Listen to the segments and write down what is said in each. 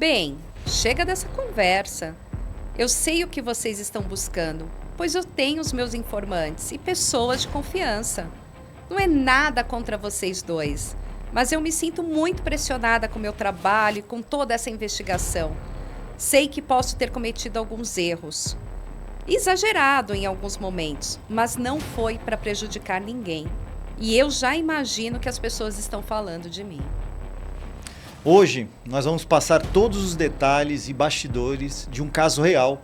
Bem, chega dessa conversa. Eu sei o que vocês estão buscando, pois eu tenho os meus informantes e pessoas de confiança. Não é nada contra vocês dois, mas eu me sinto muito pressionada com o meu trabalho e com toda essa investigação. Sei que posso ter cometido alguns erros. Exagerado em alguns momentos, mas não foi para prejudicar ninguém. E eu já imagino que as pessoas estão falando de mim. Hoje, nós vamos passar todos os detalhes e bastidores de um caso real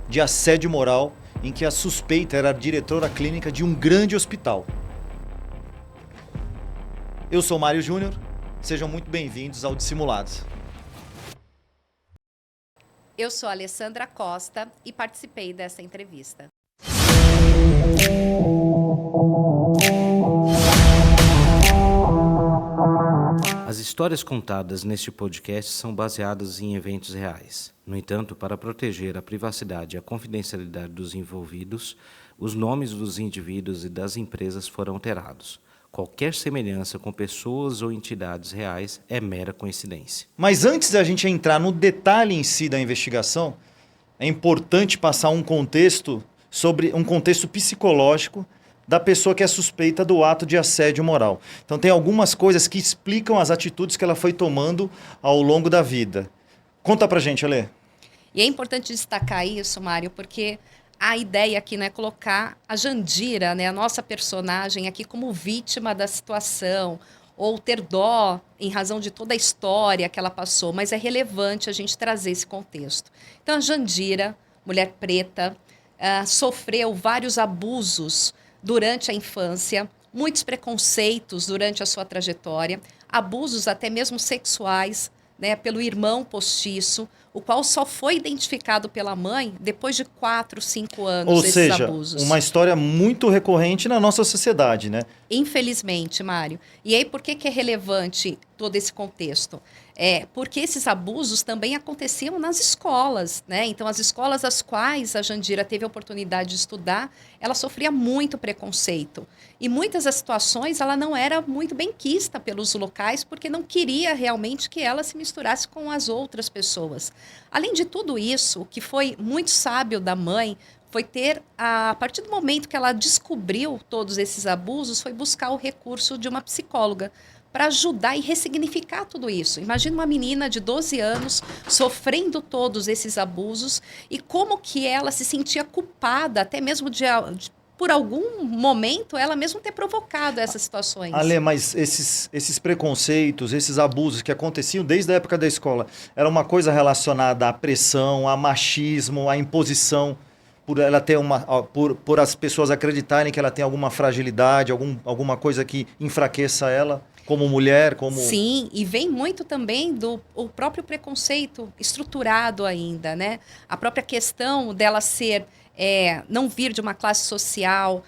de assédio moral em que a suspeita era a diretora clínica de um grande hospital. Eu sou Mário Júnior, sejam muito bem-vindos ao Dissimulados. Eu sou a Alessandra Costa e participei dessa entrevista. As histórias contadas neste podcast são baseadas em eventos reais. No entanto, para proteger a privacidade e a confidencialidade dos envolvidos, os nomes dos indivíduos e das empresas foram alterados. Qualquer semelhança com pessoas ou entidades reais é mera coincidência. Mas antes da gente entrar no detalhe em si da investigação, é importante passar um contexto psicológico da pessoa que é suspeita do ato de assédio moral. Então tem algumas coisas que explicam as atitudes que ela foi tomando ao longo da vida. Conta pra gente, Alê. E é importante destacar isso, Mário, porque a ideia aqui não é colocar a Jandira, né, a nossa personagem aqui como vítima da situação, ou ter dó em razão de toda a história que ela passou, mas é relevante a gente trazer esse contexto. Então a Jandira, mulher preta, sofreu vários abusos durante a infância, muitos preconceitos durante a sua trajetória, abusos até mesmo sexuais, né, pelo irmão postiço, o qual só foi identificado pela mãe depois de 4, 5 anos desses abusos. Ou seja, uma história muito recorrente na nossa sociedade, né? Infelizmente, Mário. E aí, por que é relevante todo esse contexto? Porque esses abusos também aconteciam nas escolas, né? Então, as escolas às quais a Jandira teve a oportunidade de estudar, ela sofria muito preconceito. E muitas das situações, ela não era muito benquista pelos locais, porque não queria realmente que ela se misturasse com as outras pessoas. Além de tudo isso, o que foi muito sábio da mãe foi ter, a partir do momento que ela descobriu todos esses abusos, foi buscar o recurso de uma psicóloga para ajudar e ressignificar tudo isso. Imagina uma menina de 12 anos sofrendo todos esses abusos e como que ela se sentia culpada, até mesmo por algum momento, ela mesmo ter provocado essas situações. Ale, mas esses preconceitos, esses abusos que aconteciam desde a época da escola, era uma coisa relacionada à pressão, a machismo, à imposição, por ela ter por as pessoas acreditarem que ela tem alguma fragilidade, alguma coisa que enfraqueça ela, como mulher, como... Sim, e vem muito também o próprio preconceito estruturado ainda, né? A própria questão dela não vir de uma classe social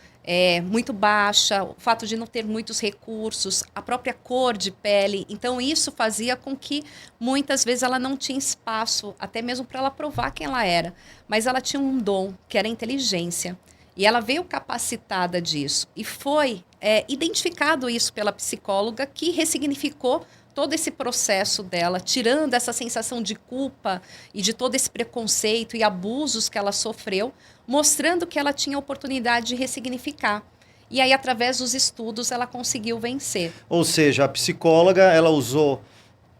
muito baixa, o fato de não ter muitos recursos, a própria cor de pele. Então, isso fazia com que, muitas vezes, ela não tinha espaço, até mesmo para ela provar quem ela era. Mas ela tinha um dom, que era a inteligência. E ela veio capacitada disso. E foi identificado isso pela psicóloga, que ressignificou todo esse processo dela, tirando essa sensação de culpa e de todo esse preconceito e abusos que ela sofreu, mostrando que ela tinha a oportunidade de ressignificar. E aí, através dos estudos, ela conseguiu vencer. Ou seja, a psicóloga, ela usou,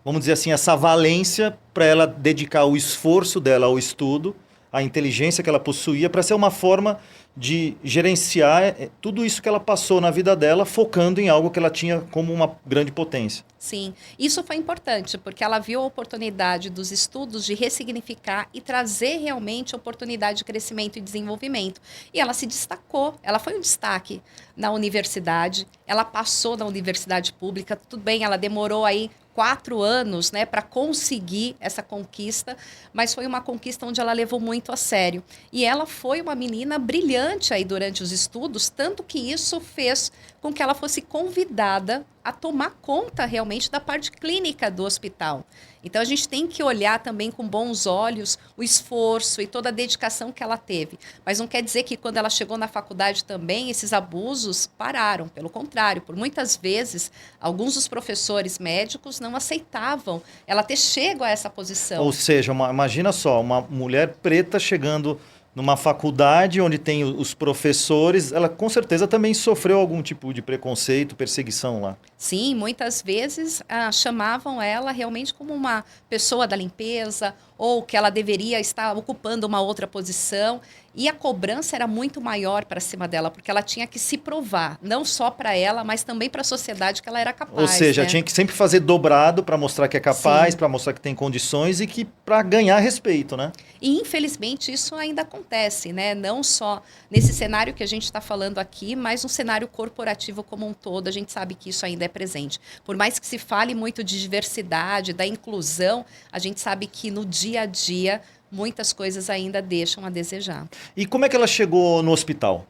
vamos dizer assim, essa valência para ela dedicar o esforço dela ao estudo, a inteligência que ela possuía, para ser uma forma de gerenciar tudo isso que ela passou na vida dela, focando em algo que ela tinha como uma grande potência. Sim, isso foi importante, porque ela viu a oportunidade dos estudos de ressignificar e trazer realmente a oportunidade de crescimento e desenvolvimento. E ela se destacou, ela foi um destaque na universidade, ela passou na universidade pública, tudo bem, ela demorou aí 4 anos, né, para conseguir essa conquista, mas foi uma conquista onde ela levou muito a sério. E ela foi uma menina brilhante aí durante os estudos, tanto que isso fez com que ela fosse convidada a tomar conta realmente da parte clínica do hospital. Então, a gente tem que olhar também com bons olhos o esforço e toda a dedicação que ela teve. Mas não quer dizer que quando ela chegou na faculdade também, esses abusos pararam. Pelo contrário, por muitas vezes, alguns dos professores médicos não aceitavam ela ter chego a essa posição. Ou seja, imagina só, uma mulher preta chegando numa faculdade onde tem os professores, ela com certeza também sofreu algum tipo de preconceito, perseguição lá. Sim, muitas vezes chamavam ela realmente como uma pessoa da limpeza ou que ela deveria estar ocupando uma outra posição. E a cobrança era muito maior para cima dela, porque ela tinha que se provar, não só para ela, mas também para a sociedade que ela era capaz. Ou seja, né? tinha que sempre fazer dobrado para mostrar que é capaz, para mostrar que tem condições e que para ganhar respeito, né? E infelizmente isso ainda acontece, né? Não só nesse cenário que a gente está falando aqui, mas no cenário corporativo como um todo, a gente sabe que isso ainda é presente. Por mais que se fale muito de diversidade, da inclusão, a gente sabe que no dia a dia muitas coisas ainda deixam a desejar. E como é que ela chegou no hospital?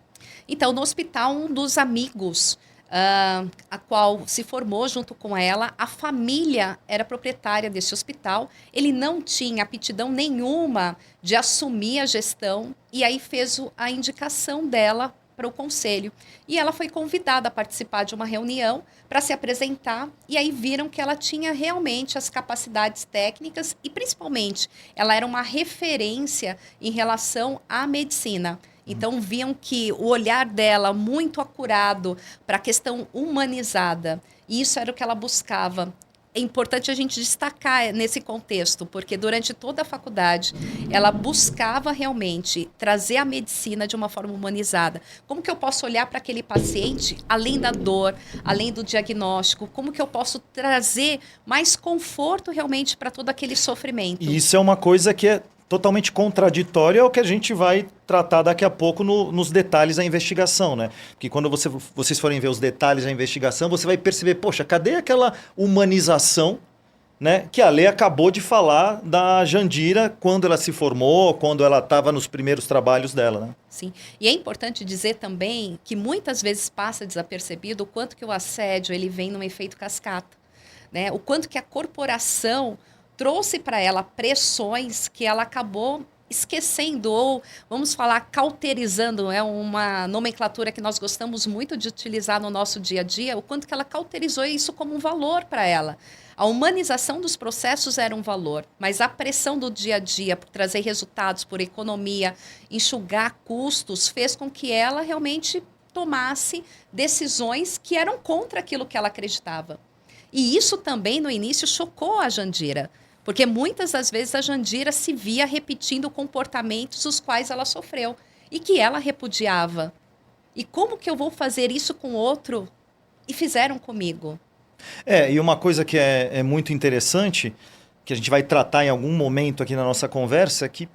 Então, no hospital, um dos amigos a qual se formou junto com ela, a família era proprietária desse hospital, ele não tinha aptidão nenhuma de assumir a gestão e aí fez a indicação dela para o conselho. E ela foi convidada a participar de uma reunião para se apresentar e aí viram que ela tinha realmente as capacidades técnicas e principalmente ela era uma referência em relação à medicina. Então, viam que o olhar dela muito acurado para a questão humanizada, e isso era o que ela buscava. É importante a gente destacar nesse contexto, porque durante toda a faculdade, ela buscava realmente trazer a medicina de uma forma humanizada. Como que eu posso olhar para aquele paciente, além da dor, além do diagnóstico? Como que eu posso trazer mais conforto realmente para todo aquele sofrimento? E isso é uma coisa que é totalmente contraditória ao que a gente vai tratar daqui a pouco nos detalhes da investigação, né? Porque quando vocês forem ver os detalhes da investigação, você vai perceber, poxa, cadê aquela humanização, né, que a Lê acabou de falar da Jandira quando ela se formou, quando ela estava nos primeiros trabalhos dela, né? Sim, e é importante dizer também que muitas vezes passa desapercebido o quanto que o assédio ele vem num efeito cascata, né? O quanto que a corporação trouxe para ela pressões que ela acabou esquecendo ou, vamos falar, cauterizando, é uma nomenclatura que nós gostamos muito de utilizar no nosso dia a dia, o quanto que ela cauterizou isso como um valor para ela. A humanização dos processos era um valor, mas a pressão do dia a dia por trazer resultados, por economia, enxugar custos, fez com que ela realmente tomasse decisões que eram contra aquilo que ela acreditava. E isso também, no início, chocou a Jandira, porque muitas das vezes a Jandira se via repetindo comportamentos os quais ela sofreu e que ela repudiava. E como que eu vou fazer isso com outro? E fizeram comigo. E uma coisa que é muito interessante, que a gente vai tratar em algum momento aqui na nossa conversa, é que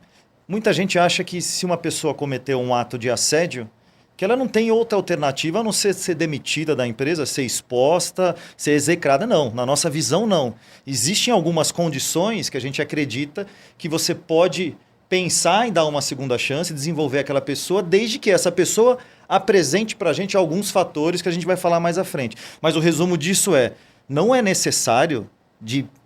muita gente acha que se uma pessoa cometeu um ato de assédio, que ela não tem outra alternativa a não ser demitida da empresa, ser exposta, ser execrada. Não, na nossa visão não. Existem algumas condições que a gente acredita que você pode pensar em dar uma segunda chance, desenvolver aquela pessoa, desde que essa pessoa apresente para a gente alguns fatores que a gente vai falar mais à frente. Mas o resumo disso não é necessário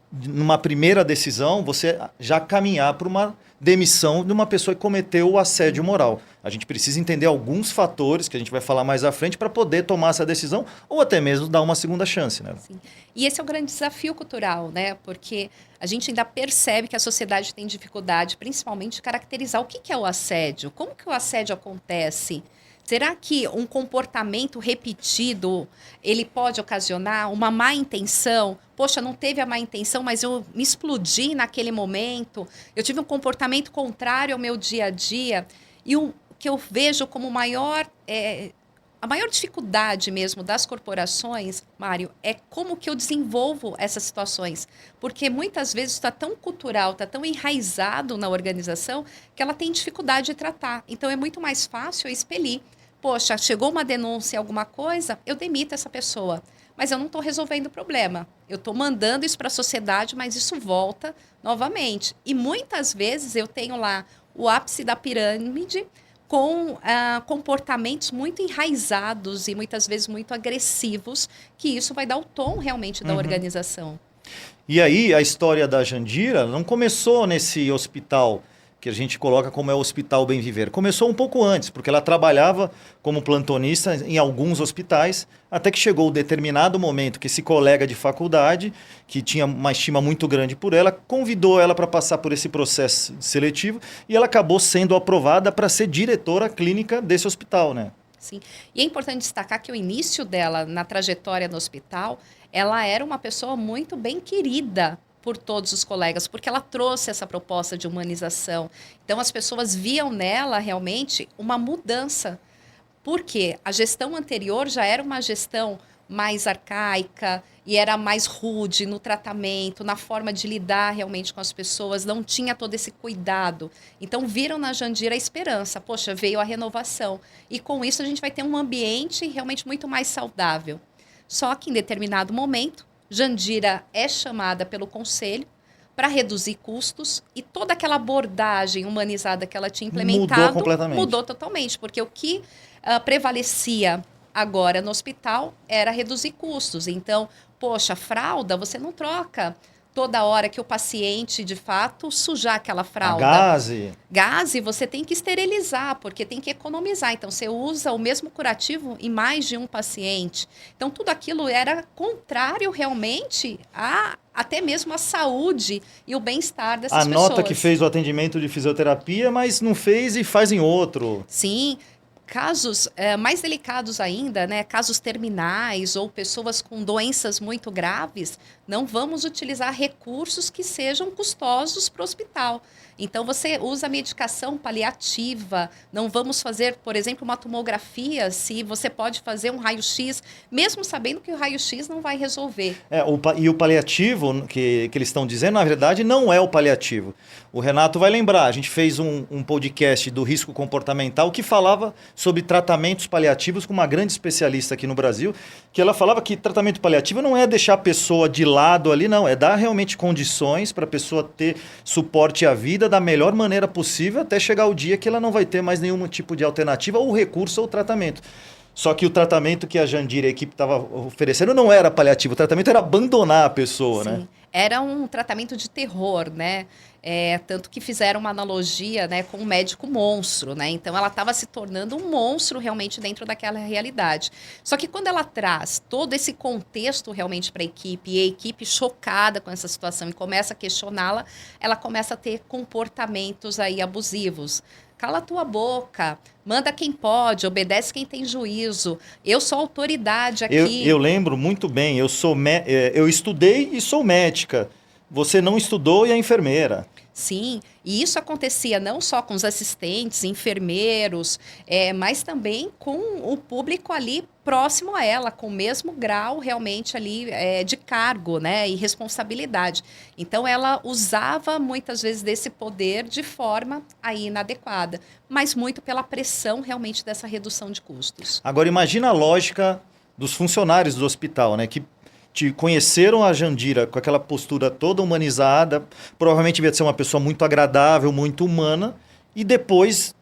numa primeira decisão, você já caminhar para uma demissão de uma pessoa que cometeu o assédio moral. A gente precisa entender alguns fatores que a gente vai falar mais à frente para poder tomar essa decisão ou até mesmo dar uma segunda chance, né? Sim. E esse é o grande desafio cultural, né? Porque a gente ainda percebe que a sociedade tem dificuldade, principalmente, de caracterizar o que é o assédio. Como que o assédio acontece? Será que um comportamento repetido, ele pode ocasionar uma má intenção? Poxa, não teve a má intenção, mas eu me explodi naquele momento. Eu tive um comportamento contrário ao meu dia a dia. E o que eu vejo como a maior dificuldade mesmo das corporações, Mário, é como que eu desenvolvo essas situações. Porque muitas vezes está tão cultural, está tão enraizado na organização, que ela tem dificuldade de tratar. Então, é muito mais fácil eu expelir. Poxa, chegou uma denúncia, alguma coisa, eu demito essa pessoa. Mas eu não estou resolvendo o problema. Eu estou mandando isso para a sociedade, mas isso volta novamente. E muitas vezes eu tenho lá o ápice da pirâmide com comportamentos muito enraizados e muitas vezes muito agressivos, que isso vai dar o tom realmente da organização. E aí a história da Jandira não começou nesse hospital que a gente coloca como é o Hospital Bem Viver. Começou um pouco antes, porque ela trabalhava como plantonista em alguns hospitais, até que chegou um determinado momento que esse colega de faculdade, que tinha uma estima muito grande por ela, convidou ela para passar por esse processo seletivo e ela acabou sendo aprovada para ser diretora clínica desse hospital, né? Sim. E é importante destacar que o início dela na trajetória no hospital, ela era uma pessoa muito bem querida por todos os colegas, porque ela trouxe essa proposta de humanização. Então, as pessoas viam nela realmente uma mudança, porque a gestão anterior já era uma gestão mais arcaica e era mais rude no tratamento, na forma de lidar realmente com as pessoas, não tinha todo esse cuidado. Então, viram na Jandira a esperança. Poxa, veio a renovação. E com isso, a gente vai ter um ambiente realmente muito mais saudável. Só que, em determinado momento, Jandira é chamada pelo conselho para reduzir custos e toda aquela abordagem humanizada que ela tinha implementado mudou totalmente, porque o que prevalecia agora no hospital era reduzir custos. Então, poxa, fralda você não troca toda hora que o paciente, de fato, sujar aquela fralda. Gaze você tem que esterilizar, porque tem que economizar. Então, você usa o mesmo curativo em mais de um paciente. Então, tudo aquilo era contrário realmente a até mesmo a saúde e o bem-estar dessas pessoas. Anota que fez o atendimento de fisioterapia, mas não fez e faz em outro. Sim. Casos mais delicados ainda, né, casos terminais ou pessoas com doenças muito graves, não vamos utilizar recursos que sejam custosos para o hospital. Então, você usa medicação paliativa, não vamos fazer, por exemplo, uma tomografia, se você pode fazer um raio-x, mesmo sabendo que o raio-x não vai resolver. E o paliativo que eles estão dizendo, na verdade, não é o paliativo. O Renato vai lembrar, a gente fez um podcast do risco comportamental que falava sobre tratamentos paliativos com uma grande especialista aqui no Brasil, que ela falava que tratamento paliativo não é deixar a pessoa de lado ali, não, é dar realmente condições para a pessoa ter suporte à vida da melhor maneira possível até chegar o dia que ela não vai ter mais nenhum tipo de alternativa ou recurso ou tratamento. Só que o tratamento que a Jandira e a equipe estava oferecendo não era paliativo, o tratamento era abandonar a pessoa, Sim. né? Era um tratamento de terror, né? Tanto que fizeram uma analogia, né, com um médico monstro, né? Então ela estava se tornando um monstro realmente dentro daquela realidade. Só que quando ela traz todo esse contexto realmente para a equipe, e a equipe chocada com essa situação e começa a questioná-la, ela começa a ter comportamentos aí abusivos. Cala a tua boca, manda quem pode, obedece quem tem juízo. Eu sou autoridade aqui. Eu lembro muito bem, eu estudei e sou médica. Você não estudou e é enfermeira. Sim, e isso acontecia não só com os assistentes, enfermeiros, mas também com o público ali próximo a ela, com o mesmo grau realmente ali de cargo, né, e responsabilidade. Então ela usava muitas vezes desse poder de forma aí inadequada, mas muito pela pressão realmente dessa redução de custos. Agora imagina a lógica dos funcionários do hospital, né, que conheceram a Jandira com aquela postura toda humanizada, provavelmente devia ser uma pessoa muito agradável, muito humana, e depois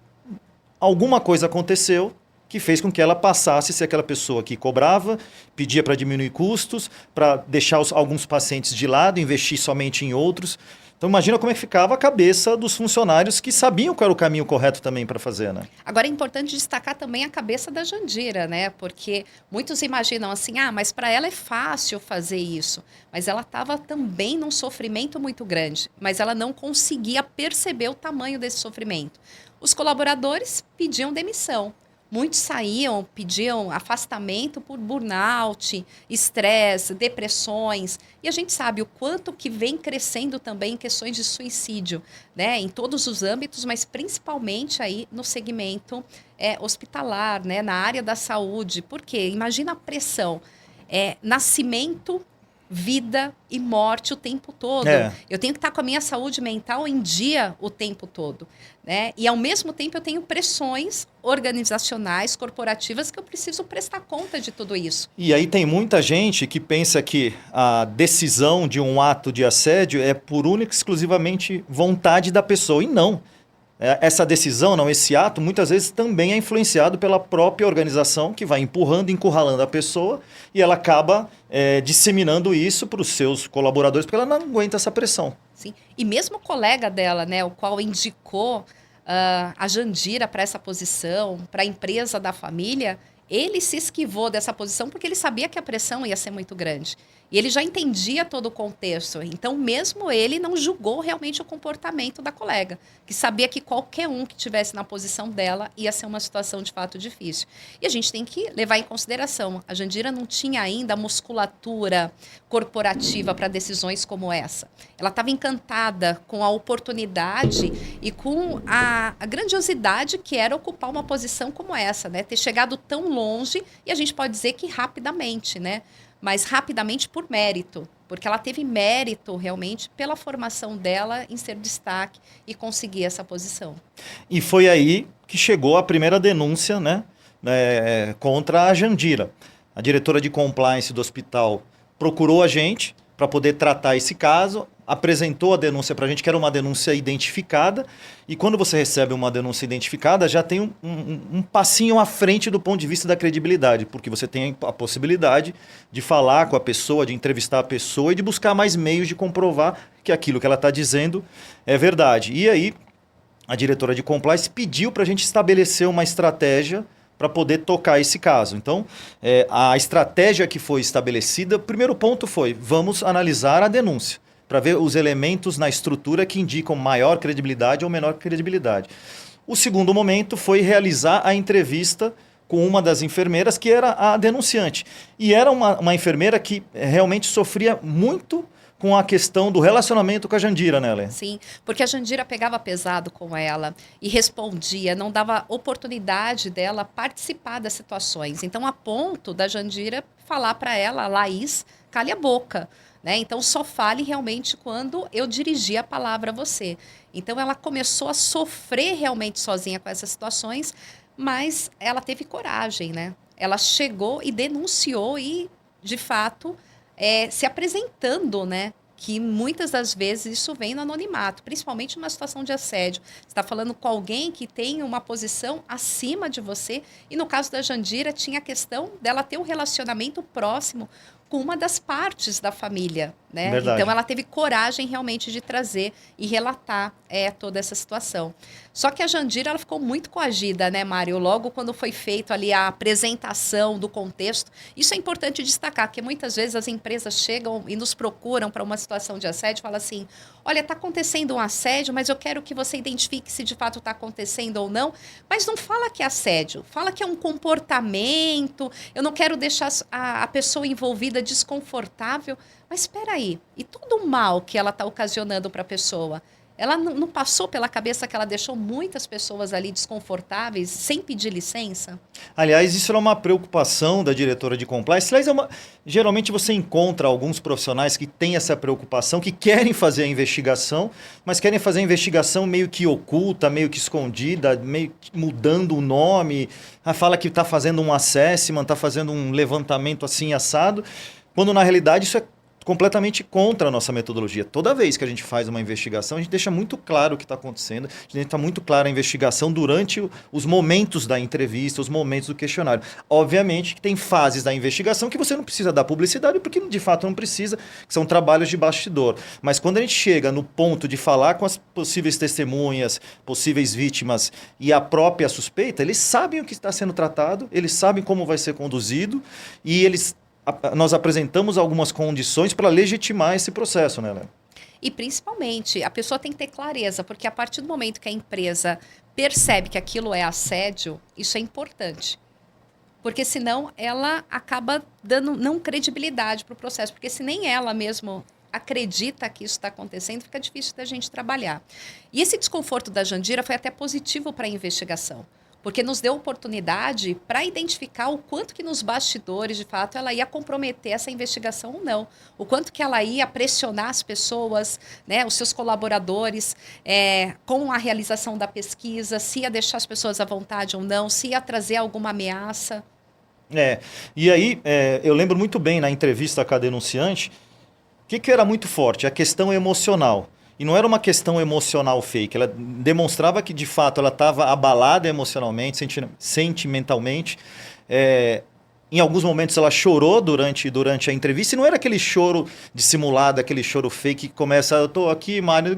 alguma coisa aconteceu que fez com que ela passasse a ser aquela pessoa que cobrava, pedia para diminuir custos, para deixar alguns pacientes de lado, investir somente em outros. Então imagina como é que ficava a cabeça dos funcionários que sabiam qual era o caminho correto também para fazer, né? Agora é importante destacar também a cabeça da Jandira, né? Porque muitos imaginam assim, mas para ela é fácil fazer isso. Mas ela estava também num sofrimento muito grande, mas ela não conseguia perceber o tamanho desse sofrimento. Os colaboradores pediam demissão. Muitos saíam, pediam afastamento por burnout, estresse, depressões. E a gente sabe o quanto que vem crescendo também em questões de suicídio, né? Em todos os âmbitos, mas principalmente aí no segmento hospitalar, né? Na área da saúde. Por quê? Imagina a pressão. Nascimento, vida e morte o tempo todo. Eu tenho que estar com a minha saúde mental em dia o tempo todo, né? E ao mesmo tempo eu tenho pressões organizacionais, corporativas, que eu preciso prestar conta de tudo isso. E aí tem muita gente que pensa que a decisão de um ato de assédio é por única e exclusivamente vontade da pessoa, e não. essa decisão, não, esse ato, muitas vezes também é influenciado pela própria organização que vai empurrando, encurralando a pessoa e ela acaba disseminando isso para os seus colaboradores porque ela não aguenta essa pressão. Sim. E mesmo o colega dela, né, o qual indicou a Jandira para essa posição, para a empresa da família, ele se esquivou dessa posição porque ele sabia que a pressão ia ser muito grande. E ele já entendia todo o contexto. Então, mesmo ele não julgou realmente o comportamento da colega, que sabia que qualquer um que estivesse na posição dela ia ser uma situação de fato difícil. E a gente tem que levar em consideração, a Jandira não tinha ainda a musculatura corporativa para decisões como essa. Ela estava encantada com a oportunidade e com a grandiosidade que era ocupar uma posição como essa, né? Ter chegado tão longe, e a gente pode dizer que rapidamente, né? Mas rapidamente por mérito, porque ela teve mérito realmente pela formação dela em ser destaque e conseguir essa posição. E foi aí que chegou a primeira denúncia, né, contra a Jandira. A diretora de compliance do hospital procurou a gente para poder tratar esse caso, apresentou a denúncia para a gente, que era uma denúncia identificada, e quando você recebe uma denúncia identificada, já tem um passinho à frente do ponto de vista da credibilidade, porque você tem a possibilidade de falar com a pessoa, de entrevistar a pessoa e de buscar mais meios de comprovar que aquilo que ela está dizendo é verdade. E aí, a diretora de compliance pediu para a gente estabelecer uma estratégia para poder tocar esse caso. Então, a estratégia que foi estabelecida, o primeiro ponto foi, vamos analisar a denúncia, para ver os elementos na estrutura que indicam maior credibilidade ou menor credibilidade. O segundo momento foi realizar a entrevista com uma das enfermeiras, que era a denunciante. E era uma enfermeira que realmente sofria muito com a questão do relacionamento com a Jandira, né, Lê? Sim, porque a Jandira pegava pesado com ela e respondia, não dava oportunidade dela participar das situações. Então, a ponto da Jandira falar para ela, Laís, cale a boca. Né? Então, só fale realmente quando eu dirigir a palavra a você. Então, ela começou a sofrer realmente sozinha com essas situações, mas ela teve coragem, né? Ela chegou e denunciou e, de fato, se apresentando, né? Que muitas das vezes isso vem no anonimato, principalmente numa situação de assédio. Você está falando com alguém que tem uma posição acima de você, e no caso da Jandira tinha a questão dela ter um relacionamento próximo com uma das partes da família, né? Verdade. Então ela teve coragem realmente de trazer e relatar toda essa situação. Só que a Jandira, ela ficou muito coagida, né, Mário? Logo quando foi feito ali a apresentação do contexto, isso é importante destacar, porque muitas vezes as empresas chegam e nos procuram para uma situação de assédio e falam assim, olha, está acontecendo um assédio, mas eu quero que você identifique se de fato está acontecendo ou não, mas não fala que é assédio, fala que é um comportamento, eu não quero deixar a pessoa envolvida desconfortável, mas espera aí, e todo o mal que ela está ocasionando para a pessoa, ela não passou pela cabeça que ela deixou muitas pessoas ali desconfortáveis sem pedir licença? Aliás, isso era uma preocupação da diretora de compliance. Aliás, geralmente você encontra alguns profissionais que têm essa preocupação, que querem fazer a investigação, mas querem fazer a investigação meio que oculta, meio que escondida, meio que mudando o nome. Fala que está fazendo um assessment, está fazendo um levantamento assim assado, quando na realidade isso é completamente contra a nossa metodologia. Toda vez que a gente faz uma investigação, a gente deixa muito claro o que está acontecendo, a gente deixa muito clara a investigação durante os momentos da entrevista, os momentos do questionário. Obviamente que tem fases da investigação que você não precisa dar publicidade, porque de fato não precisa, que são trabalhos de bastidor. Mas quando a gente chega no ponto de falar com as possíveis testemunhas, possíveis vítimas e a própria suspeita, eles sabem o que está sendo tratado, eles sabem como vai ser conduzido e nós apresentamos algumas condições para legitimar esse processo, né, Léo? E principalmente, a pessoa tem que ter clareza, porque a partir do momento que a empresa percebe que aquilo é assédio, isso é importante. Porque senão ela acaba dando não credibilidade para o processo, porque se nem ela mesma acredita que isso está acontecendo, fica difícil da gente trabalhar. E esse desconforto da Jandira foi até positivo para a investigação, porque nos deu oportunidade para identificar o quanto que nos bastidores, de fato, ela ia comprometer essa investigação ou não. O quanto que ela ia pressionar as pessoas, né, os seus colaboradores, com a realização da pesquisa, se ia deixar as pessoas à vontade ou não, se ia trazer alguma ameaça. E aí, eu lembro muito bem na entrevista com a denunciante, o que era muito forte? A questão emocional. E não era uma questão emocional fake. Ela demonstrava que, de fato, ela estava abalada emocionalmente, sentimentalmente. Em alguns momentos ela chorou durante a entrevista, e não era aquele choro dissimulado, aquele choro fake que começa, eu tô aqui, Mário,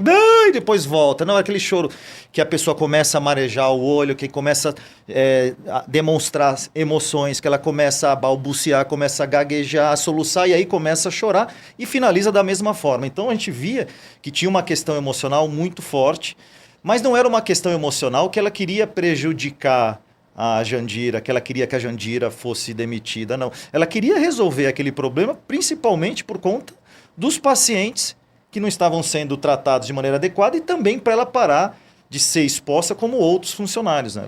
e depois volta. Não, é aquele choro que a pessoa começa a marejar o olho, que começa a demonstrar emoções, que ela começa a balbuciar, começa a gaguejar, a soluçar, e aí começa a chorar e finaliza da mesma forma. Então a gente via que tinha uma questão emocional muito forte, mas não era uma questão emocional que ela queria prejudicar a Jandira, que ela queria que a Jandira fosse demitida, não. Ela queria resolver aquele problema principalmente por conta dos pacientes que não estavam sendo tratados de maneira adequada e também para ela parar de ser exposta como outros funcionários, né?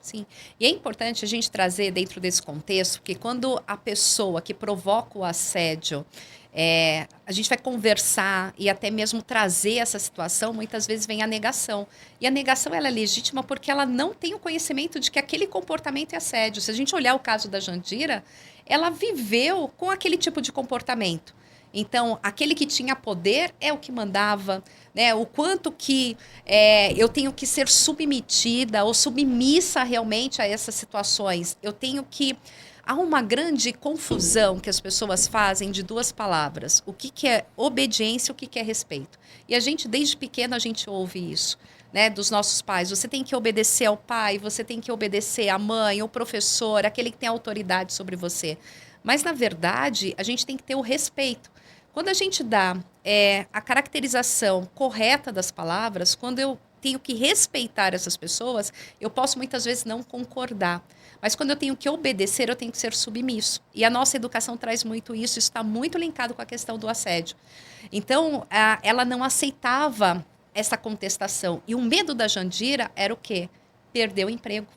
Sim, e é importante a gente trazer dentro desse contexto, porque quando a pessoa que provoca o assédio, a gente vai conversar e até mesmo trazer essa situação, muitas vezes vem a negação. E a negação ela é legítima porque ela não tem o conhecimento de que aquele comportamento é assédio. Se a gente olhar o caso da Jandira, ela viveu com aquele tipo de comportamento. Então, aquele que tinha poder é o que mandava, né? O quanto que eu tenho que ser submetida ou submissa realmente a essas situações. Eu tenho que... Há uma grande confusão que as pessoas fazem de duas palavras. O que é obediência e o que é respeito. E a gente, desde pequeno, a gente ouve isso, né, dos nossos pais. Você tem que obedecer ao pai, você tem que obedecer à mãe, ao professor, aquele que tem autoridade sobre você. Mas, na verdade, a gente tem que ter o respeito. Quando a gente dá a caracterização correta das palavras, quando eu tenho que respeitar essas pessoas, eu posso muitas vezes não concordar. Mas quando eu tenho que obedecer, eu tenho que ser submisso. E a nossa educação traz muito isso está muito linkado com a questão do assédio. Então, ela não aceitava essa contestação. E o medo da Jandira era o quê? Perder o emprego.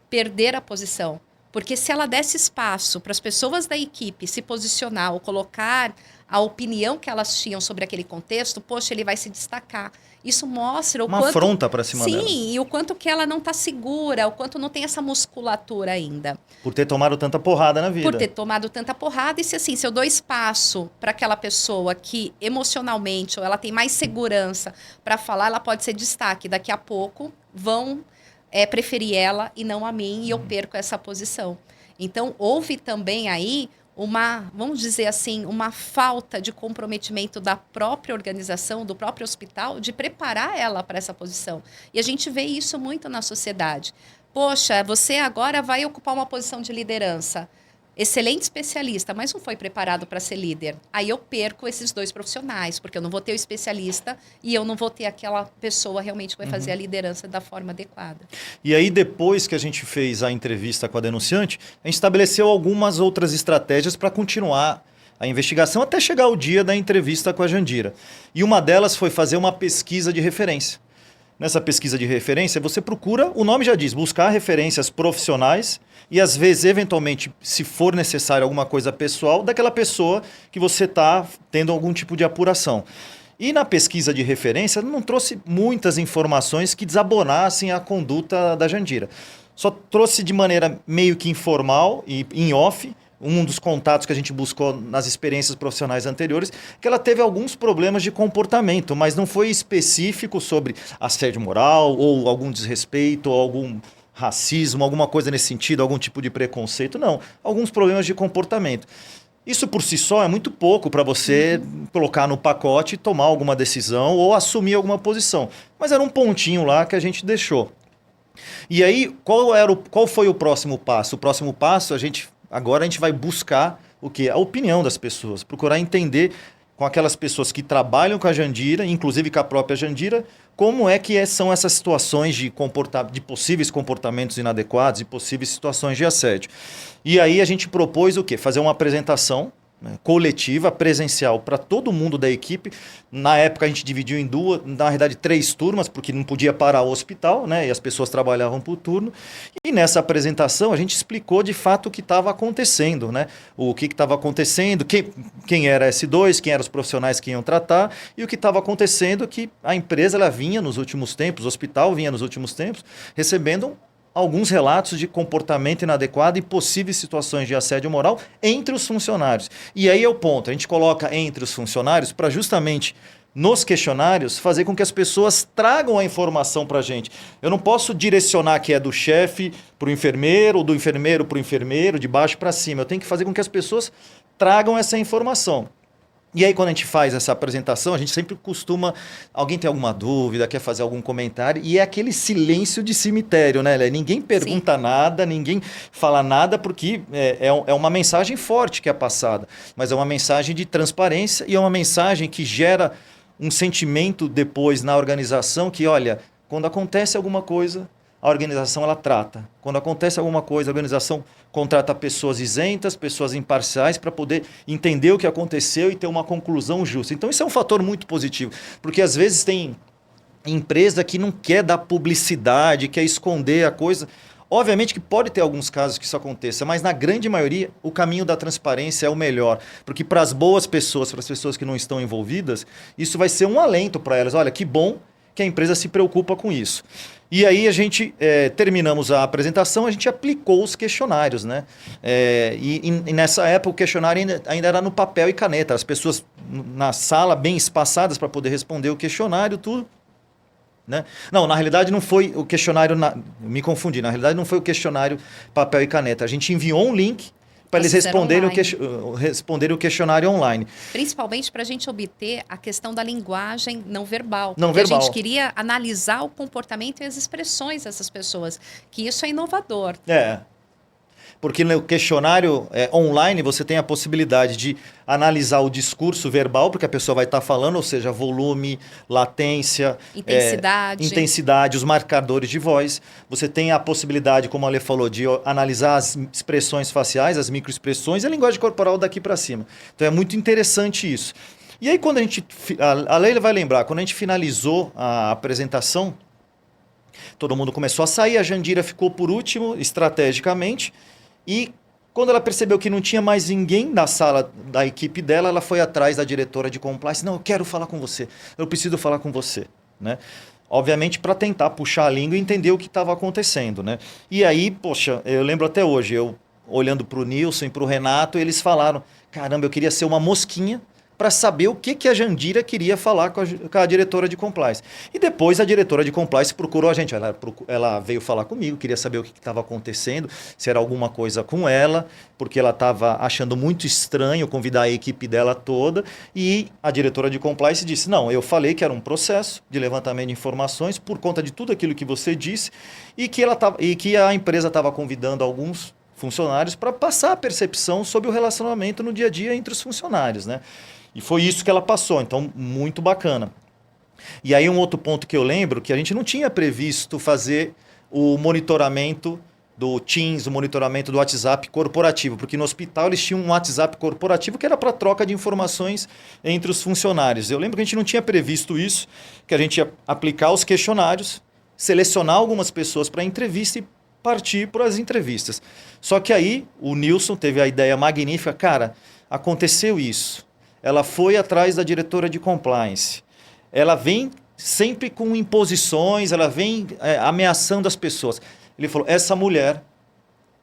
Perder a posição. Porque se ela desse espaço para as pessoas da equipe se posicionar ou colocar a opinião que elas tinham sobre aquele contexto, poxa, ele vai se destacar. Isso mostra o uma quanto... afronta para cima dela. Sim, e o quanto que ela não está segura, o quanto não tem essa musculatura ainda. Por ter tomado tanta porrada na vida. Por ter tomado tanta porrada. E se eu dou espaço para aquela pessoa que emocionalmente, ou ela tem mais segurança para falar, ela pode ser destaque. Daqui a pouco vão preferir ela e não a mim, e eu perco essa posição. Então, houve também aí vamos dizer assim, uma falta de comprometimento da própria organização, do próprio hospital, de preparar ela para essa posição. E a gente vê isso muito na sociedade. Poxa, você agora vai ocupar uma posição de liderança. Excelente especialista, mas não foi preparado para ser líder. Aí eu perco esses dois profissionais, porque eu não vou ter o especialista e eu não vou ter aquela pessoa realmente que vai fazer a liderança da forma adequada. E aí, depois que a gente fez a entrevista com a denunciante, a gente estabeleceu algumas outras estratégias para continuar a investigação até chegar o dia da entrevista com a Jandira. E uma delas foi fazer uma pesquisa de referência. Nessa pesquisa de referência, você procura, o nome já diz, buscar referências profissionais e, às vezes, eventualmente, se for necessário alguma coisa pessoal, daquela pessoa que você está tendo algum tipo de apuração. E na pesquisa de referência, não trouxe muitas informações que desabonassem a conduta da Jandira. Só trouxe de maneira meio que informal e em off, um dos contatos que a gente buscou nas experiências profissionais anteriores, que ela teve alguns problemas de comportamento, mas não foi específico sobre assédio moral ou algum desrespeito ou algum racismo, alguma coisa nesse sentido, algum tipo de preconceito, não. Alguns problemas de comportamento. Isso por si só é muito pouco para você colocar no pacote e tomar alguma decisão ou assumir alguma posição. Mas era um pontinho lá que a gente deixou. E aí, qual foi o próximo passo? O próximo passo, agora a gente vai buscar o quê? A opinião das pessoas, procurar entender com aquelas pessoas que trabalham com a Jandira, inclusive com a própria Jandira, como é que são essas situações de possíveis comportamentos inadequados e possíveis situações de assédio. E aí a gente propôs o quê? Fazer uma apresentação, né, coletiva, presencial, para todo mundo da equipe. Na época a gente dividiu em na verdade 3 turmas, porque não podia parar o hospital, né, e as pessoas trabalhavam por turno. E nessa apresentação a gente explicou de fato o que estava acontecendo, né, o que estava acontecendo, quem era S2, quem eram os profissionais que iam tratar, e o que estava acontecendo que a empresa ela vinha nos últimos tempos, o hospital vinha nos últimos tempos, recebendo alguns relatos de comportamento inadequado e possíveis situações de assédio moral entre os funcionários. E aí é o ponto, a gente coloca entre os funcionários para justamente nos questionários, fazer com que as pessoas tragam a informação para a gente. Eu não posso direcionar que é do chefe para o enfermeiro, ou do enfermeiro para o enfermeiro, de baixo para cima. Eu tenho que fazer com que as pessoas tragam essa informação. E aí, quando a gente faz essa apresentação, a gente sempre costuma... Alguém tem alguma dúvida, quer fazer algum comentário, e é aquele silêncio de cemitério, né, Lélia? Ninguém pergunta nada, ninguém fala nada, porque é uma mensagem forte que é passada. Mas é uma mensagem de transparência e é uma mensagem que gera um sentimento depois na organização que, olha, quando acontece alguma coisa, a organização ela trata. Quando acontece alguma coisa, a organização contrata pessoas isentas, pessoas imparciais para poder entender o que aconteceu e ter uma conclusão justa. Então isso é um fator muito positivo, porque às vezes tem empresa que não quer dar publicidade, quer esconder a coisa. Obviamente que pode ter alguns casos que isso aconteça, mas na grande maioria o caminho da transparência é o melhor, porque para as boas pessoas, para as pessoas que não estão envolvidas, isso vai ser um alento para elas. Olha, que bom que a empresa se preocupa com isso. E aí a gente, terminamos a apresentação, a gente aplicou os questionários, né? E nessa época o questionário ainda era no papel e caneta, as pessoas na sala bem espaçadas para poder responder o questionário, tudo. Né? Não, na realidade não foi o questionário, me confundi, na realidade não foi o questionário papel e caneta, a gente enviou um link para eles responderem o questionário online. Principalmente para a gente obter a questão da linguagem não verbal. Não porque verbal. A gente queria analisar o comportamento e as expressões dessas pessoas, que isso é inovador. Porque no questionário online você tem a possibilidade de analisar o discurso verbal, porque a pessoa vai estar falando, ou seja, volume, latência, intensidade, os marcadores de voz. Você tem a possibilidade, como a Ale falou, de analisar as expressões faciais, as microexpressões e a linguagem corporal daqui para cima. Então é muito interessante isso. E aí quando a Leila vai lembrar, quando a gente finalizou a apresentação, todo mundo começou a sair, a Jandira ficou por último, estrategicamente. E quando ela percebeu que não tinha mais ninguém na sala da equipe dela, ela foi atrás da diretora de compliance. Não, eu quero falar com você. Eu preciso falar com você. Né? Obviamente para tentar puxar a língua e entender o que estava acontecendo. Né? E aí, poxa, eu lembro até hoje, eu olhando para o Nilson e para o Renato, eles falaram, caramba, eu queria ser uma mosquinha para saber o que a Jandira queria falar com a diretora de compliance. E depois a diretora de compliance procurou a gente. Ela veio falar comigo, queria saber o que estava acontecendo, se era alguma coisa com ela, porque ela estava achando muito estranho convidar a equipe dela toda. E a diretora de compliance disse, não, eu falei que era um processo de levantamento de informações por conta de tudo aquilo que você disse e que a empresa estava convidando alguns funcionários para passar a percepção sobre o relacionamento no dia a dia entre os funcionários, né? E foi isso que ela passou, então muito bacana. E aí um outro ponto que eu lembro, que a gente não tinha previsto fazer o monitoramento do Teams, o monitoramento do WhatsApp corporativo, porque no hospital eles tinham um WhatsApp corporativo que era para troca de informações entre os funcionários. Eu lembro que a gente não tinha previsto isso, que a gente ia aplicar os questionários, selecionar algumas pessoas para entrevista e partir para as entrevistas. Só que aí o Nilson teve a ideia magnífica, cara, aconteceu isso. Ela foi atrás da diretora de compliance. Ela vem sempre com imposições, ela vem ameaçando as pessoas. Ele falou, essa mulher,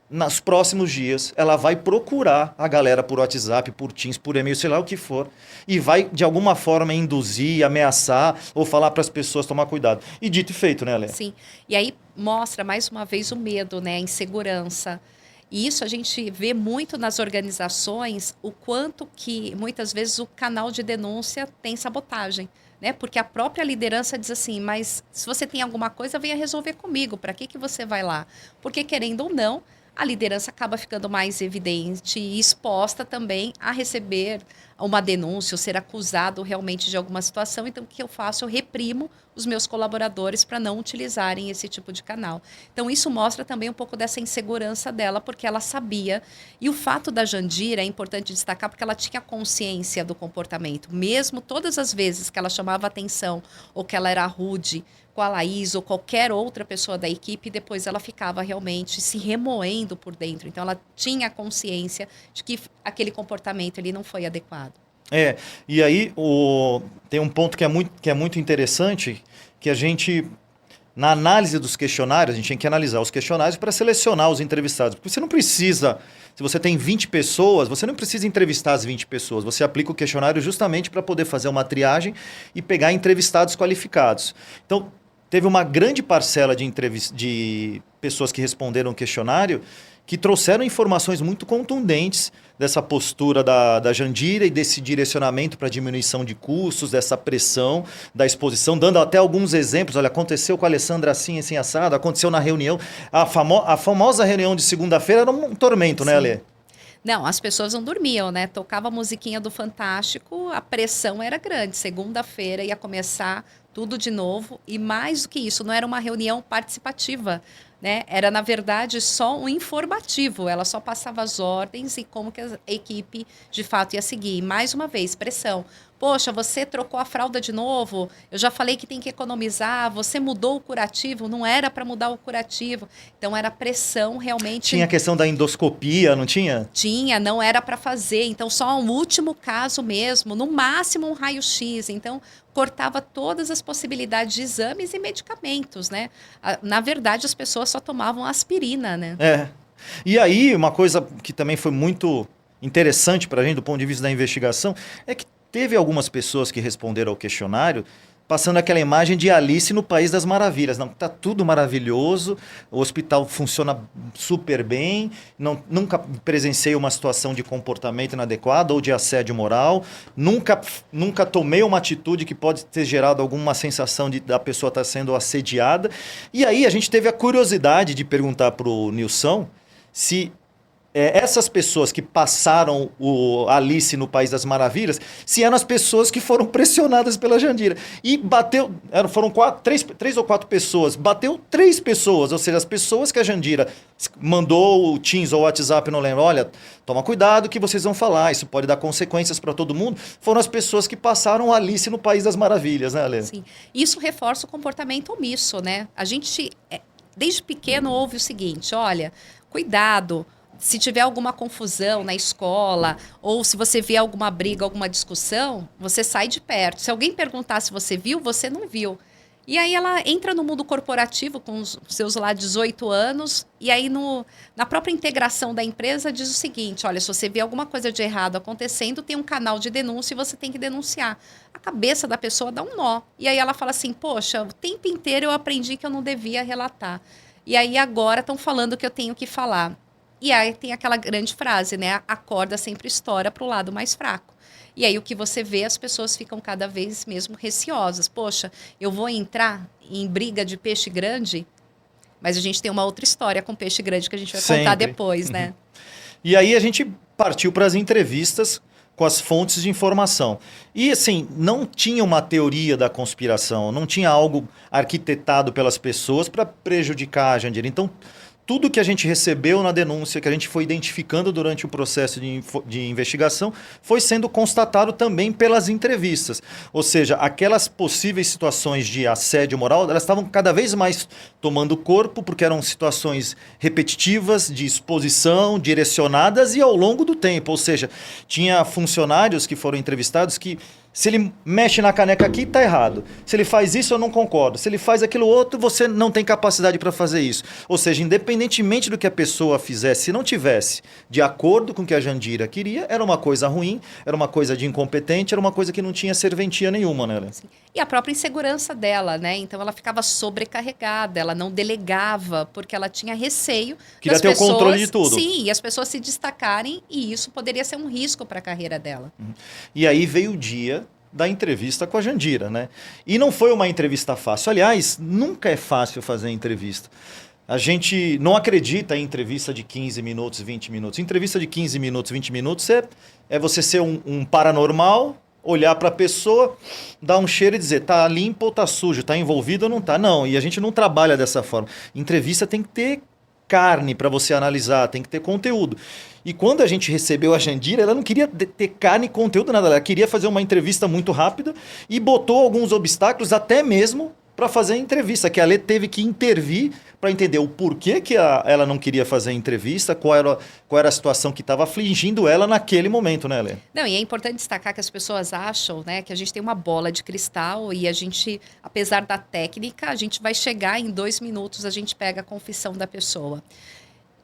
nos próximos dias, ela vai procurar a galera por WhatsApp, por Teams, por e-mail, sei lá o que for, e vai, de alguma forma, induzir, ameaçar ou falar para as pessoas tomar cuidado. E dito e feito, né, Léa? Sim. E aí mostra, mais uma vez, o medo, né? A insegurança. E isso a gente vê muito nas organizações, o quanto que, muitas vezes, o canal de denúncia tem sabotagem, né? Porque a própria liderança diz assim, mas se você tem alguma coisa, venha resolver comigo, para que você vai lá? Porque, querendo ou não, a liderança acaba ficando mais evidente e exposta também a receber uma denúncia ou ser acusado realmente de alguma situação. Então, o que eu faço? Eu reprimo os meus colaboradores para não utilizarem esse tipo de canal. Então, isso mostra também um pouco dessa insegurança dela, porque ela sabia. E o fato da Jandira é importante destacar, porque ela tinha consciência do comportamento. Mesmo todas as vezes que ela chamava atenção ou que ela era rude com a Laís ou qualquer outra pessoa da equipe, depois ela ficava realmente se remoendo por dentro. Então, ela tinha consciência de que aquele comportamento ele não foi adequado. E aí tem um ponto que é muito interessante, que a gente na análise dos questionários, a gente tinha que analisar os questionários para selecionar os entrevistados. Porque você não precisa, se você tem 20 pessoas, você não precisa entrevistar as 20 pessoas. Você aplica o questionário justamente para poder fazer uma triagem e pegar entrevistados qualificados. Então, teve uma grande parcela de pessoas que responderam o questionário que trouxeram informações muito contundentes dessa postura da Jandira e desse direcionamento para diminuição de custos, dessa pressão da exposição, dando até alguns exemplos. Olha, aconteceu com a Alessandra assim assado, aconteceu na reunião. A famosa reunião de segunda-feira era um tormento, né, Alê? Não, as pessoas não dormiam, né? Tocava a musiquinha do Fantástico, a pressão era grande. Segunda-feira ia começar tudo de novo. E mais do que isso, não era uma reunião participativa, né? Era, na verdade, só um informativo. Ela só passava as ordens e como que a equipe, de fato, ia seguir. E, mais uma vez, pressão. Poxa, você trocou a fralda de novo, eu já falei que tem que economizar, você mudou o curativo, não era para mudar o curativo. Então, era pressão realmente... Tinha a questão da endoscopia, não tinha? Tinha, não era para fazer. Então, só um último caso mesmo, no máximo um raio-x. Então, cortava todas as possibilidades de exames e medicamentos, né? Na verdade, as pessoas só tomavam aspirina, né? É. E aí, uma coisa que também foi muito interessante para a gente, do ponto de vista da investigação, é que teve algumas pessoas que responderam ao questionário passando aquela imagem de Alice no País das Maravilhas. Não, tá tudo maravilhoso, o hospital funciona super bem, nunca presenciei uma situação de comportamento inadequado ou de assédio moral, nunca tomei uma atitude que pode ter gerado alguma sensação da pessoa estar sendo assediada. E aí a gente teve a curiosidade de perguntar para o Nilson se... essas pessoas que passaram o Alice no País das Maravilhas, se eram as pessoas que foram pressionadas pela Jandira. E bateu, foram três ou quatro pessoas, bateu 3 pessoas, ou seja, as pessoas que a Jandira mandou o Teams ou o WhatsApp, não lembro, olha, toma cuidado que vocês vão falar, isso pode dar consequências para todo mundo, foram as pessoas que passaram o Alice no País das Maravilhas, né, Alê? Sim, isso reforça o comportamento omisso, né? A gente, desde pequeno, ouve o seguinte, olha, cuidado, se tiver alguma confusão na escola, ou se você vê alguma briga, alguma discussão, você sai de perto. Se alguém perguntar se você viu, você não viu. E aí ela entra no mundo corporativo com os seus lá 18 anos, e aí na própria integração da empresa diz o seguinte, olha, se você vê alguma coisa de errado acontecendo, tem um canal de denúncia e você tem que denunciar. A cabeça da pessoa dá um nó. E aí ela fala assim, poxa, o tempo inteiro eu aprendi que eu não devia relatar. E aí agora estão falando que eu tenho que falar. E aí tem aquela grande frase, né? A corda sempre estoura para o lado mais fraco. E aí o que você vê, as pessoas ficam cada vez mesmo receosas. Poxa, eu vou entrar em briga de peixe grande? Mas a gente tem uma outra história com peixe grande que a gente vai contar depois, né? E aí a gente partiu para as entrevistas com as fontes de informação. E assim, não tinha uma teoria da conspiração, não tinha algo arquitetado pelas pessoas para prejudicar a Jandira. Então, tudo que a gente recebeu na denúncia, que a gente foi identificando durante o processo de investigação, foi sendo constatado também pelas entrevistas. Ou seja, aquelas possíveis situações de assédio moral, elas estavam cada vez mais tomando corpo, porque eram situações repetitivas, de exposição, direcionadas e ao longo do tempo. Ou seja, tinha funcionários que foram entrevistados que... se ele mexe na caneca aqui, está errado. Se ele faz isso, eu não concordo. Se ele faz aquilo outro, você não tem capacidade para fazer isso. Ou seja, independentemente do que a pessoa fizesse, se não tivesse de acordo com o que a Jandira queria, era uma coisa ruim, era uma coisa de incompetente, era uma coisa que não tinha serventia nenhuma, né? Sim. E a própria insegurança dela, né? Então ela ficava sobrecarregada, ela não delegava, porque ela tinha receio Queria ter pessoas, o controle de tudo. Sim, e as pessoas se destacarem, e isso poderia ser um risco para a carreira dela. E aí veio o dia da entrevista com a Jandira, né? E não foi uma entrevista fácil. Aliás, nunca é fácil fazer entrevista. A gente não acredita em entrevista de 15 minutos, 20 minutos. Entrevista de 15 minutos, 20 minutos é você ser um paranormal, olhar para a pessoa, dar um cheiro e dizer, tá limpo ou tá sujo, tá envolvido ou não tá. Não, e a gente não trabalha dessa forma. Entrevista tem que ter carne para você analisar, tem que ter conteúdo. E quando a gente recebeu a Jandira, ela não queria ter carne e conteúdo, nada. Ela queria fazer uma entrevista muito rápida e botou alguns obstáculos, até mesmo para fazer a entrevista, que a Lê teve que intervir para entender o porquê que ela não queria fazer a entrevista, qual era a situação que estava afligindo ela naquele momento, né, Lê? Não, e é importante destacar que as pessoas acham, né, que a gente tem uma bola de cristal e a gente, apesar da técnica, a gente vai chegar em 2 minutos, a gente pega a confissão da pessoa.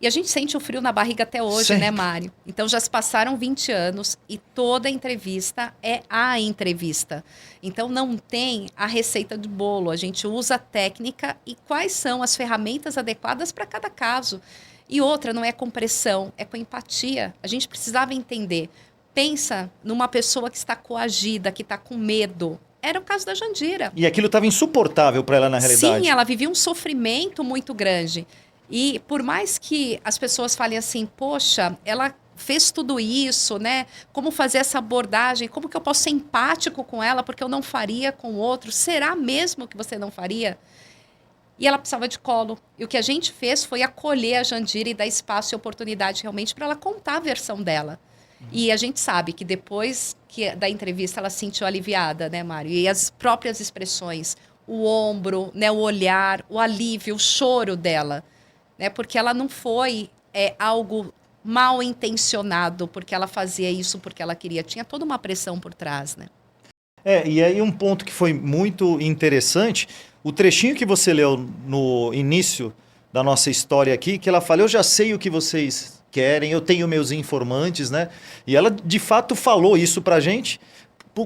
E a gente sente o frio na barriga até hoje, Sempre. né, Mário? Então já se passaram 20 anos e toda entrevista é a entrevista. Então não tem a receita de bolo, a gente usa a técnica e quais são as ferramentas adequadas para cada caso. E outra, não é com pressão, é com empatia. A gente precisava entender. Pensa numa pessoa que está coagida, que está com medo. Era o caso da Jandira. E aquilo estava insuportável para ela na realidade. Sim, ela vivia um sofrimento muito grande. E por mais que as pessoas falem assim, poxa, ela fez tudo isso, né? Como fazer essa abordagem? Como que eu posso ser empático com ela porque eu não faria com o outro? Será mesmo que você não faria? E ela precisava de colo. E o que a gente fez foi acolher a Jandira e dar espaço e oportunidade realmente para ela contar a versão dela. E a gente sabe que depois da entrevista ela se sentiu aliviada, né, Mário? E as próprias expressões, o ombro, né, o olhar, o alívio, o choro dela. Né, porque ela não foi algo mal intencionado, porque ela fazia isso porque ela queria. Tinha toda uma pressão por trás, né? E aí um ponto que foi muito interessante, o trechinho que você leu no início da nossa história aqui, que ela fala, eu já sei o que vocês querem, eu tenho meus informantes, né? E ela, de fato, falou isso pra gente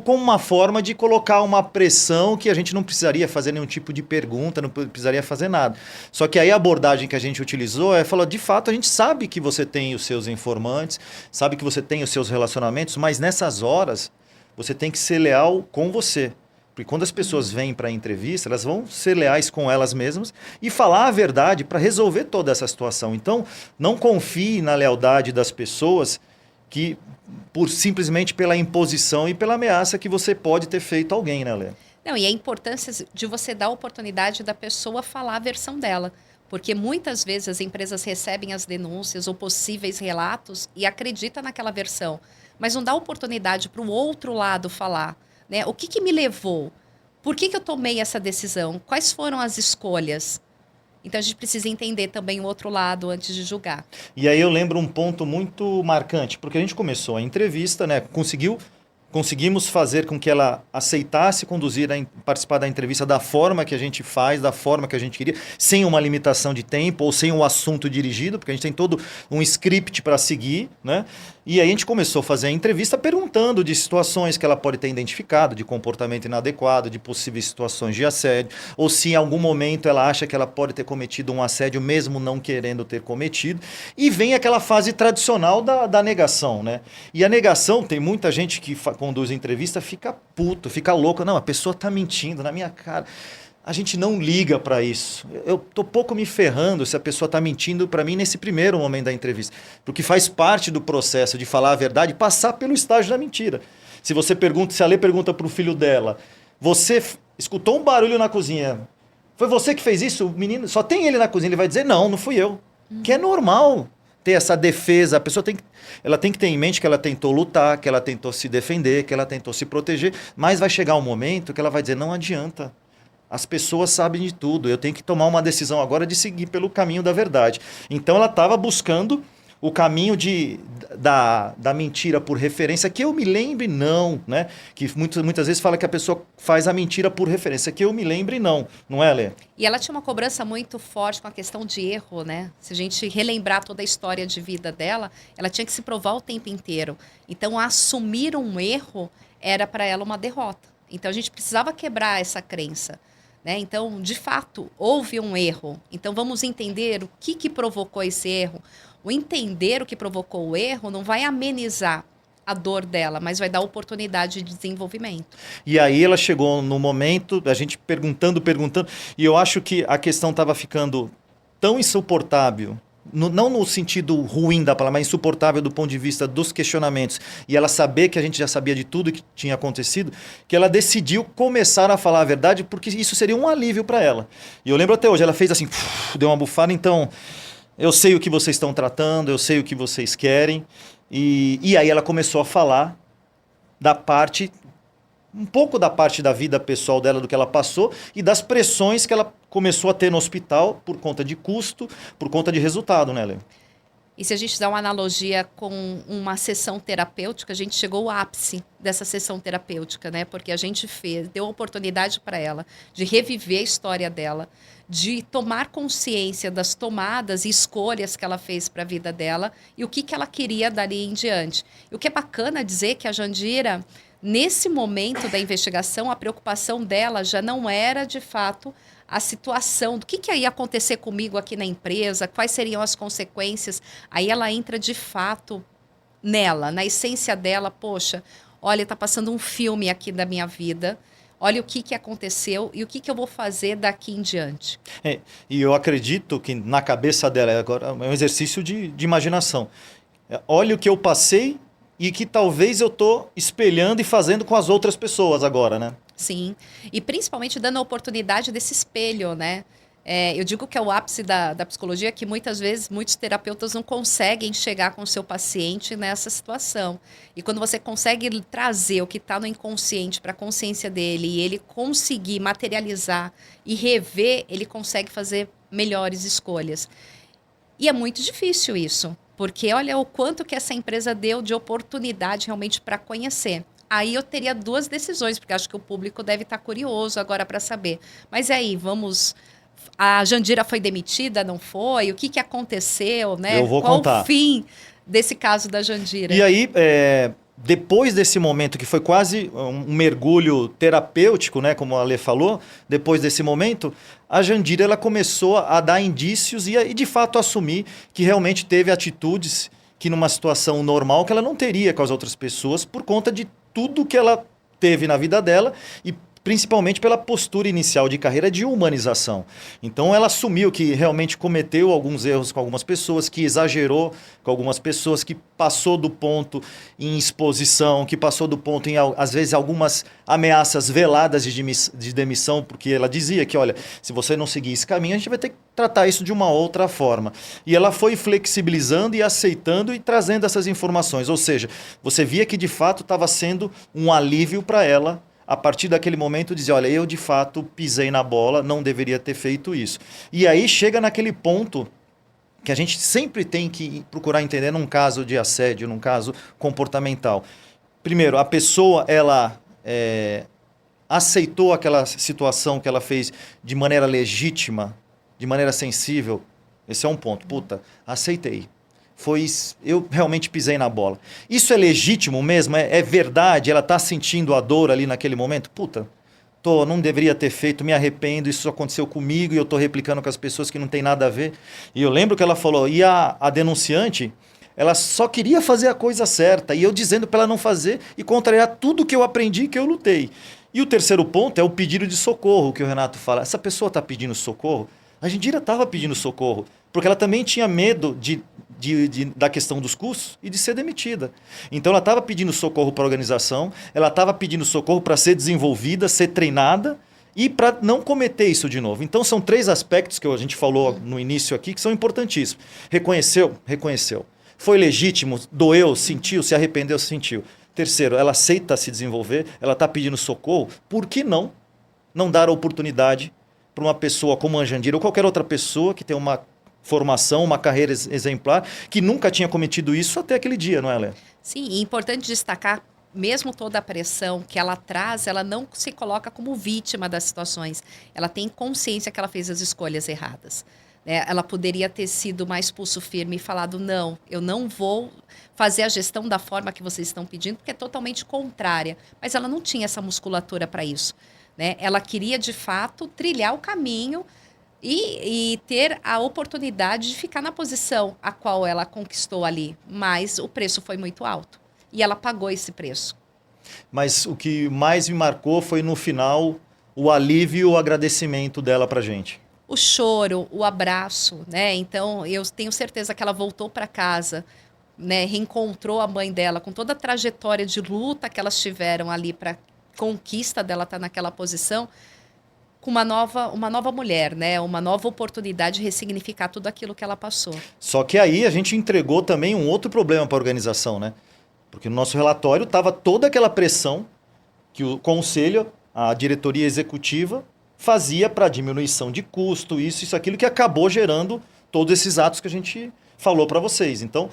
como uma forma de colocar uma pressão que a gente não precisaria fazer nenhum tipo de pergunta, não precisaria fazer nada. Só que aí a abordagem que a gente utilizou falou, de fato, a gente sabe que você tem os seus informantes, sabe que você tem os seus relacionamentos, mas nessas horas você tem que ser leal com você. Porque quando as pessoas vêm para a entrevista, elas vão ser leais com elas mesmas e falar a verdade para resolver toda essa situação. Então, não confie na lealdade das pessoas que simplesmente pela imposição e pela ameaça que você pode ter feito a alguém, né, Lê? Não, e a importância de você dar a oportunidade da pessoa falar a versão dela. Porque muitas vezes as empresas recebem as denúncias ou possíveis relatos e acreditam naquela versão, mas não dá oportunidade para o outro lado falar. Né? O que me levou? Por que eu tomei essa decisão? Quais foram as escolhas? Então, a gente precisa entender também o outro lado antes de julgar. E aí eu lembro um ponto muito marcante, porque a gente começou a entrevista, né? Conseguimos fazer com que ela aceitasse participar da entrevista da forma que a gente faz, da forma que a gente queria, sem uma limitação de tempo ou sem um assunto dirigido, porque a gente tem todo um script para seguir, né? E aí a gente começou a fazer a entrevista perguntando de situações que ela pode ter identificado, de comportamento inadequado, de possíveis situações de assédio, ou se em algum momento ela acha que ela pode ter cometido um assédio mesmo não querendo ter cometido. E vem aquela fase tradicional da negação, né? E a negação, tem muita gente que conduz entrevista, fica puto, fica louco. Não, a pessoa está mentindo na minha cara. A gente não liga para isso. Eu tô pouco me ferrando se a pessoa está mentindo para mim nesse primeiro momento da entrevista. Porque faz parte do processo de falar a verdade, passar pelo estágio da mentira. Se a Lê pergunta para o filho dela, você escutou um barulho na cozinha, foi você que fez isso? O menino, só tem ele na cozinha, ele vai dizer, não fui eu. Que é normal ter essa defesa. A pessoa ela tem que ter em mente que ela tentou lutar, que ela tentou se defender, que ela tentou se proteger, mas vai chegar um momento que ela vai dizer, não adianta. As pessoas sabem de tudo, eu tenho que tomar uma decisão agora de seguir pelo caminho da verdade. Então ela estava buscando o caminho da mentira por referência, que eu me lembre não, né? Que muitas vezes fala que a pessoa faz a mentira por referência, que eu me lembre não é, Lê? E ela tinha uma cobrança muito forte com a questão de erro, né? Se a gente relembrar toda a história de vida dela, ela tinha que se provar o tempo inteiro. Então, assumir um erro era para ela uma derrota. Então, a gente precisava quebrar essa crença. Né? Então, de fato, houve um erro. Então, vamos entender o que provocou esse erro. O entender o que provocou o erro não vai amenizar a dor dela, mas vai dar oportunidade de desenvolvimento. E aí ela chegou no momento, a gente perguntando, e eu acho que a questão estava ficando tão insuportável, não no sentido ruim da palavra, mas insuportável do ponto de vista dos questionamentos, e ela saber que a gente já sabia de tudo que tinha acontecido, que ela decidiu começar a falar a verdade, porque isso seria um alívio para ela. E eu lembro até hoje, ela fez assim, deu uma bufada, então, eu sei o que vocês estão tratando, eu sei o que vocês querem, e aí ela começou a falar da parte um pouco da parte da vida pessoal dela, do que ela passou e das pressões que ela começou a ter no hospital por conta de custo, por conta de resultado, né, Lê? E se a gente dá uma analogia com uma sessão terapêutica, a gente chegou ao ápice dessa sessão terapêutica, né? Porque a gente deu oportunidade para ela de reviver a história dela, de tomar consciência das tomadas e escolhas que ela fez para a vida dela e o que ela queria dali em diante. E o que é bacana dizer que a Jandira, nesse momento da investigação, a preocupação dela já não era, de fato, a situação do que ia acontecer comigo aqui na empresa, quais seriam as consequências. Aí ela entra, de fato, nela, na essência dela. Poxa, olha, está passando um filme aqui da minha vida. Olha o que aconteceu e o que eu vou fazer daqui em diante. E eu acredito que na cabeça dela, agora é um exercício de imaginação. Olha o que eu passei e que talvez eu estou espelhando e fazendo com as outras pessoas agora, né? Sim, e principalmente dando a oportunidade desse espelho, né? Eu digo que é o ápice da psicologia, que muitas vezes muitos terapeutas não conseguem chegar com o seu paciente nessa situação. E quando você consegue trazer o que está no inconsciente para a consciência dele e ele conseguir materializar e rever, ele consegue fazer melhores escolhas. E é muito difícil isso, porque olha o quanto que essa empresa deu de oportunidade realmente para conhecer. Aí eu teria duas decisões, porque acho que o público deve estar curioso agora para saber. Mas aí, vamos... A Jandira foi demitida, não foi? O que aconteceu, né? Eu vou Qual contar. o fim desse caso da Jandira? E aí, depois desse momento, que foi quase um mergulho terapêutico, né, como a Lê falou, depois desse momento, a Jandira ela começou a dar indícios e de fato assumir que realmente teve atitudes que numa situação normal que ela não teria com as outras pessoas por conta de tudo que ela teve na vida dela e principalmente pela postura inicial de carreira de humanização. Então ela assumiu que realmente cometeu alguns erros com algumas pessoas, que exagerou com algumas pessoas, que passou do ponto em exposição, que passou do ponto em, às vezes, algumas ameaças veladas de demissão, porque ela dizia que, olha, se você não seguir esse caminho, a gente vai ter que tratar isso de uma outra forma. E ela foi flexibilizando e aceitando e trazendo essas informações. Ou seja, você via que de fato estava sendo um alívio para ela. A partir daquele momento, dizer, olha, eu de fato pisei na bola, não deveria ter feito isso. E aí chega naquele ponto que a gente sempre tem que procurar entender num caso de assédio, num caso comportamental. Primeiro, a pessoa, ela aceitou aquela situação que ela fez de maneira legítima, de maneira sensível. Esse é um ponto. Puta, aceitei. Eu realmente pisei na bola. Isso é legítimo mesmo? É verdade? Ela está sentindo a dor ali naquele momento? Puta, não deveria ter feito, me arrependo, isso aconteceu comigo e eu estou replicando com as pessoas que não tem nada a ver. E eu lembro que ela falou, e a denunciante, ela só queria fazer a coisa certa, e eu dizendo para ela não fazer e contrariar tudo que eu aprendi, que eu lutei. E o terceiro ponto é o pedido de socorro, que o Renato fala. Essa pessoa está pedindo socorro? A Jandira estava pedindo socorro, porque ela também tinha medo da questão dos custos e de ser demitida. Então ela estava pedindo socorro para a organização, ela estava pedindo socorro para ser desenvolvida, ser treinada e para não cometer isso de novo. Então são 3 aspectos que a gente falou no início aqui que são importantíssimos. Reconheceu? Reconheceu. Foi legítimo? Doeu? Sentiu? Se arrependeu? Sentiu. Terceiro, ela aceita se desenvolver, ela está pedindo socorro, por que não dar a oportunidade para uma pessoa como a Jandira ou qualquer outra pessoa que tem uma formação, uma carreira exemplar, que nunca tinha cometido isso até aquele dia, não é, Léa? Sim, e é importante destacar, mesmo toda a pressão que ela traz, ela não se coloca como vítima das situações. Ela tem consciência que ela fez as escolhas erradas. Ela poderia ter sido mais pulso firme e falado, não, eu não vou fazer a gestão da forma que vocês estão pedindo, porque é totalmente contrária. Mas ela não tinha essa musculatura para isso. Ela queria, de fato, trilhar o caminho e ter a oportunidade de ficar na posição a qual ela conquistou ali. Mas o preço foi muito alto. E ela pagou esse preço. Mas o que mais me marcou foi, no final, o alívio e o agradecimento dela pra gente. O choro, o abraço, né? Então, eu tenho certeza que ela voltou para casa, né? Reencontrou a mãe dela com toda a trajetória de luta que elas tiveram ali para conquista dela estar naquela posição, com uma nova mulher, né? Uma nova oportunidade de ressignificar tudo aquilo que ela passou. Só que aí a gente entregou também um outro problema para a organização, né? Porque no nosso relatório estava toda aquela pressão que o conselho, a diretoria executiva, fazia para diminuição de custo, isso, aquilo, que acabou gerando todos esses atos que a gente falou para vocês. Então,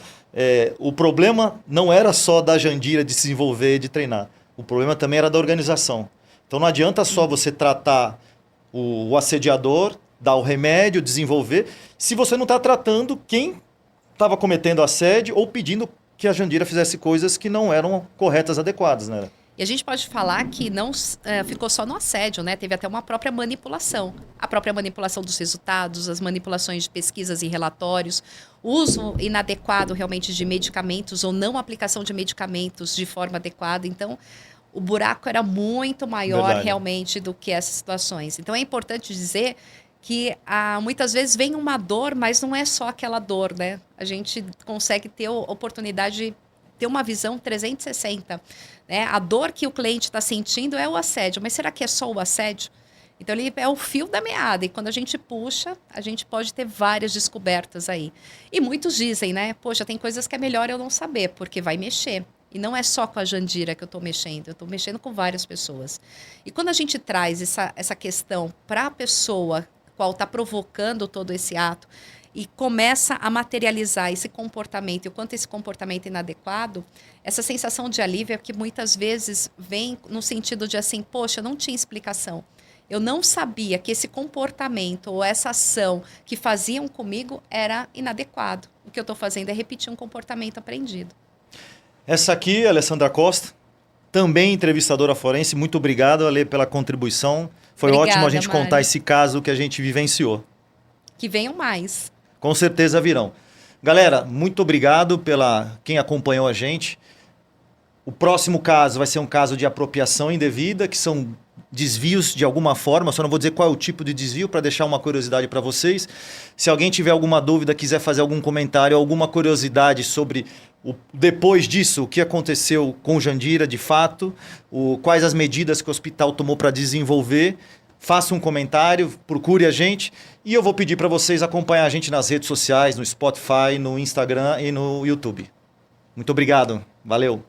o problema não era só da Jandira de se desenvolver e de treinar. O problema também era da organização. Então, não adianta só você tratar o assediador, dar o remédio, desenvolver, se você não está tratando quem estava cometendo assédio ou pedindo que a Jandira fizesse coisas que não eram corretas, adequadas, né? E a gente pode falar que não ficou só no assédio, né? Teve até uma própria manipulação. A própria manipulação dos resultados, as manipulações de pesquisas e relatórios, uso inadequado realmente de medicamentos ou não aplicação de medicamentos de forma adequada. Então, o buraco era muito maior realmente do que essas situações. Então, é importante dizer que muitas vezes vem uma dor, mas não é só aquela dor, né? A gente consegue ter a oportunidade de ter uma visão 360. Né? A dor que o cliente está sentindo é o assédio, mas será que é só o assédio? Então, ele é o fio da meada, e quando a gente puxa, a gente pode ter várias descobertas aí. E muitos dizem, né? Poxa, tem coisas que é melhor eu não saber, porque vai mexer. E não é só com a Jandira que eu estou mexendo, eu estou mexendo com várias pessoas. E quando a gente traz essa questão para a pessoa qual está provocando todo esse ato, e começa a materializar esse comportamento, e o quanto esse comportamento é inadequado, essa sensação de alívio é que muitas vezes vem no sentido de assim, poxa, não tinha explicação. Eu não sabia que esse comportamento ou essa ação que faziam comigo era inadequado. O que eu estou fazendo é repetir um comportamento aprendido. Essa aqui, Alessandra Costa, também entrevistadora forense. Muito obrigado, Ale, pela contribuição. Foi ótimo a gente contar esse caso que a gente vivenciou. Que venham mais. Com certeza virão. Galera, muito obrigado pela quem acompanhou a gente. O próximo caso vai ser um caso de apropriação indevida, que são desvios de alguma forma, só não vou dizer qual é o tipo de desvio para deixar uma curiosidade para vocês. Se alguém tiver alguma dúvida, quiser fazer algum comentário, alguma curiosidade sobre depois disso, o que aconteceu com Jandira de fato, quais as medidas que o hospital tomou para desenvolver, faça um comentário, procure a gente, e eu vou pedir para vocês acompanhar a gente nas redes sociais, no Spotify, no Instagram e no YouTube. Muito obrigado. Valeu.